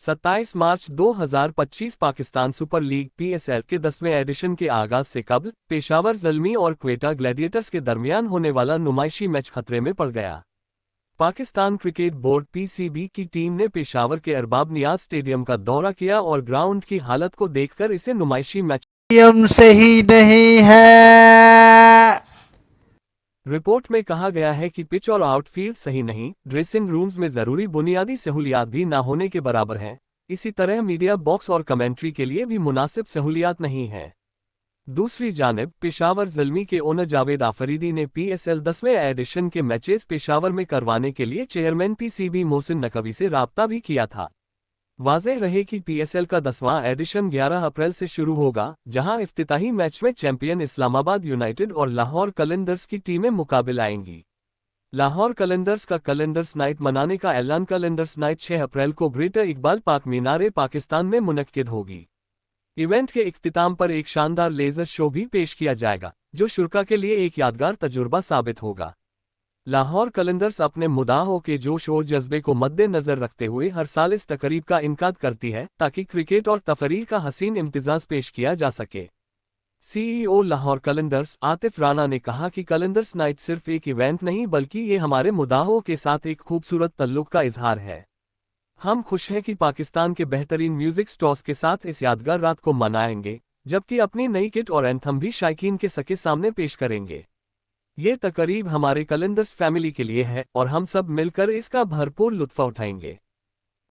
27 मार्च 2025 Pakistan super league PSL के 10वें addition के आगाज से कबल पेशावर ज़ल्मी और क्वेटा ग्लैडिएटर्स के दरमियान होने वाला नुमाइशी मैच खतरे में पड़ गया। पाकिस्तान क्रिकेट बोर्ड पीसीबी की टीम ने पेशावर के अरबाब नियाज स्टेडियम का दौरा किया और ग्राउंड की हालत को देखकर इसे नुमाइशी मैच सही नहीं है। रिपोर्ट में कहा गया है कि पिच और आउटफील्ड सही नहीं, ड्रेसिंग रूम्स में जरूरी बुनियादी सहूलियात भी ना होने के बराबर हैं। इसी तरह मीडिया बॉक्स और कमेंट्री के लिए भी मुनासिब सहूलियात नहीं हैं। दूसरी जानिब पेशावर ज़ल्मी के ओनर जावेद आफरीदी ने पीएसएल 10वें एडिशन के मैचेस पेशावर में करवाने के लिए चेयरमैन पीसीबी मोहसिन नकवी से राब्ता भी किया था। वाज़ेह रहे कि पीएसएल का 10वां एडिशन 11 अप्रैल से शुरू होगा, जहां इफ्तिताही मैच में चैंपियन इस्लामाबाद यूनाइटेड और लाहौर कलंदर्स की टीमें मुकाबले आएंगी। लाहौर कलंदर्स का कलंदर्स नाइट मनाने का ऐलान कलंदर्स नाइट 6 अप्रैल को ग्रेटर इकबाल पार्क मीनार पाकिस्तान में मुनक्किद होगी। इवेंट के इख्तिताम पर एक शानदार लेजर शो भी पेश किया जाएगा, जो शुरा के लिए एक यादगार तजुर्बा साबित होगा। लाहौर कलंदर्स अपने मुद्दाओं के जोश और जज्बे को मद्देनजर रखते हुए हर साल इस तकरीब का इनकाद करती है, ताकि क्रिकेट और तफरीह का हसीन इम्तिजाज पेश किया जा सके। सीईओ लाहौर कलंदर्स आतिफ राना ने कहा कि कलंदर्स नाइट सिर्फ एक इवेंट नहीं बल्कि ये हमारे मुद्दाओं के साथ एक खूबसूरत तल्लुक का इजहार है। हम खुश हैं कि पाकिस्तान के बेहतरीन म्यूजिक स्टॉर्स के साथ इस यादगार रात को मनाएंगे, जबकि अपनी नई किट और एंथम भी शायकीन के सके सामने पेश करेंगे। ये तकरीब हमारे कलंदर्स फैमिली के लिए है और हम सब मिलकर इसका भरपूर लुत्फ़ उठाएंगे।